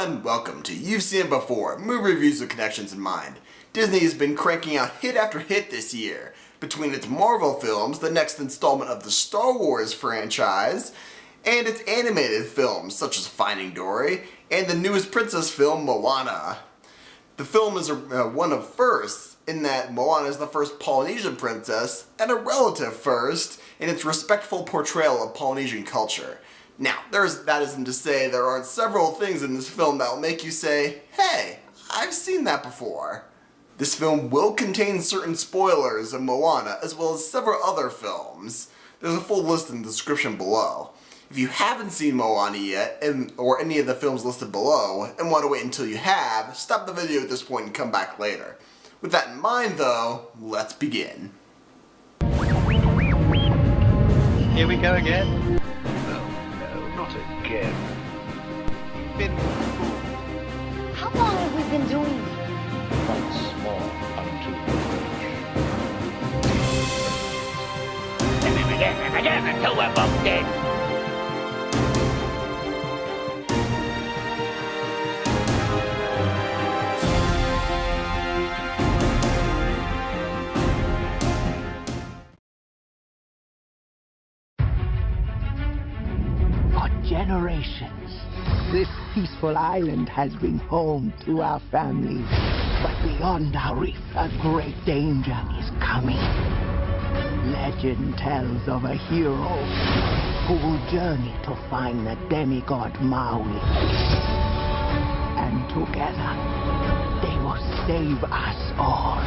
everyone, welcome to You've Seen It Before, movie reviews with connections in mind. Disney has been cranking out hit after hit this year. Between its Marvel films, the next installment of the Star Wars franchise, and its animated films such as Finding Dory, and the newest princess film, Moana. The film is one of firsts in that Moana is the first Polynesian princess, and a relative first in its respectful portrayal of Polynesian culture. Now, that isn't to say there aren't several things in this film that will make you say, hey, I've seen that before. This film will contain certain spoilers of Moana, as well as several other films. There's a full list in the description below. If you haven't seen Moana yet, or any of the films listed below, and want to wait until you have, stop the video at this point and come back later. With that in mind though, let's begin. Here we go again. Not again. You've been fooled. How long have we been doing this? Once more unto And again until we're both dead. For generations, this peaceful island has been home to our family. But beyond our reef, a great danger is coming. Legend tells of a hero who will journey to find the demigod Maui. And together, they will save us all.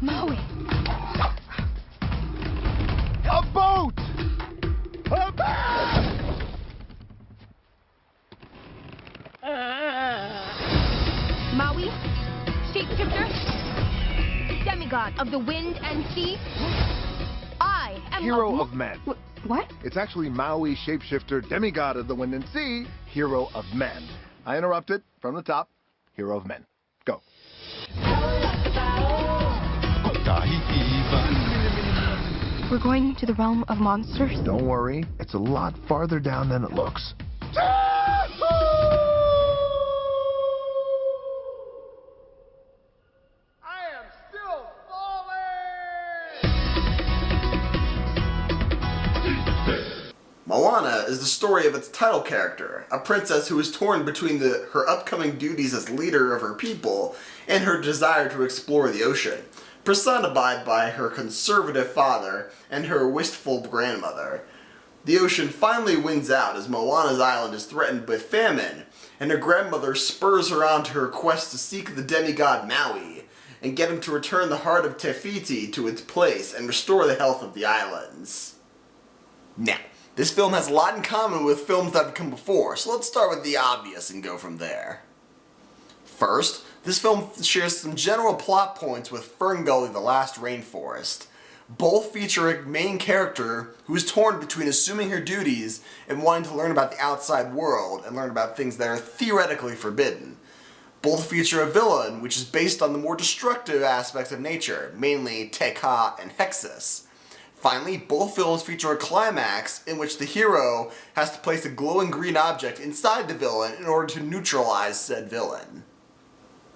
Maui! a boat! A boat! Maui? Shapeshifter? Demigod of the wind and sea? I am Hero of men. What? It's actually Maui, shapeshifter, demigod of the wind and sea, hero of men. I interrupted from the top. Hero of men. Go. We're going to the realm of monsters? Don't worry, it's a lot farther down than it looks. Moana is the story of its title character, a princess who is torn between her upcoming duties as leader of her people and her desire to explore the ocean, personified by her conservative father and her wistful grandmother. The ocean finally wins out as Moana's island is threatened with famine, and her grandmother spurs her on to her quest to seek the demigod Maui and get him to return the heart of Te Fiti to its place and restore the health of the islands. Now, this film has a lot in common with films that have come before, so let's start with the obvious and go from there. First, this film shares some general plot points with Ferngully, the Last Rainforest. Both feature a main character who is torn between assuming her duties and wanting to learn about the outside world and learn about things that are theoretically forbidden. Both feature a villain, which is based on the more destructive aspects of nature, mainly Te Kā and Hexus. Finally, both films feature a climax in which the hero has to place a glowing green object inside the villain in order to neutralize said villain.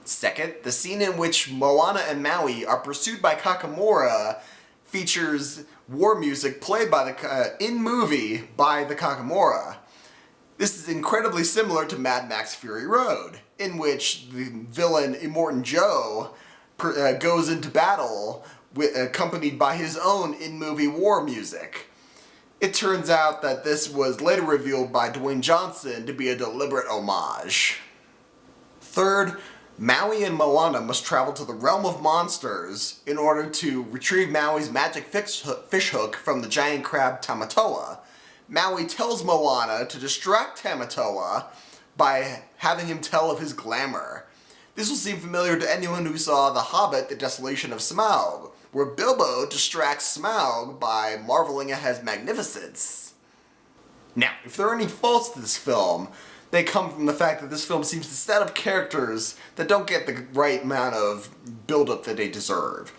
Second, the scene in which Moana and Maui are pursued by Kakamora features war music played by in-movie by the Kakamora. This is incredibly similar to Mad Max Fury Road, in which the villain Immortan Joe goes into battle accompanied by his own in-movie war music. It turns out that this was later revealed by Dwayne Johnson to be a deliberate homage. Third, Maui and Moana must travel to the realm of monsters in order to retrieve Maui's magic fish hook from the giant crab Tamatoa. Maui tells Moana to distract Tamatoa by having him tell of his glamour. This will seem familiar to anyone who saw The Hobbit, the Desolation of Smaug, where Bilbo distracts Smaug by marveling at his magnificence. Now, if there are any faults to this film, they come from the fact that this film seems to set up characters that don't get the right amount of build-up that they deserve.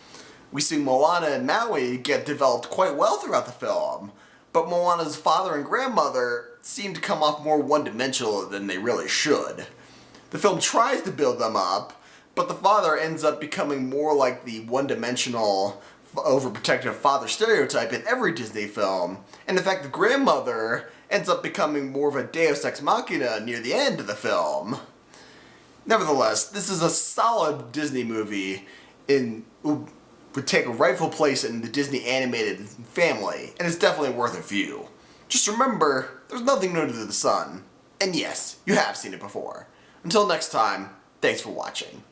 We see Moana and Maui get developed quite well throughout the film, but Moana's father and grandmother seem to come off more one-dimensional than they really should. The film tries to build them up, but the father ends up becoming more like the one-dimensional, overprotective father stereotype in every Disney film, and in fact the grandmother ends up becoming more of a deus ex machina near the end of the film. Nevertheless, this is a solid Disney movie would take a rightful place in the Disney animated family, and it's definitely worth a view. Just remember, there's nothing new under the sun. And yes, you have seen it before. Until next time, thanks for watching.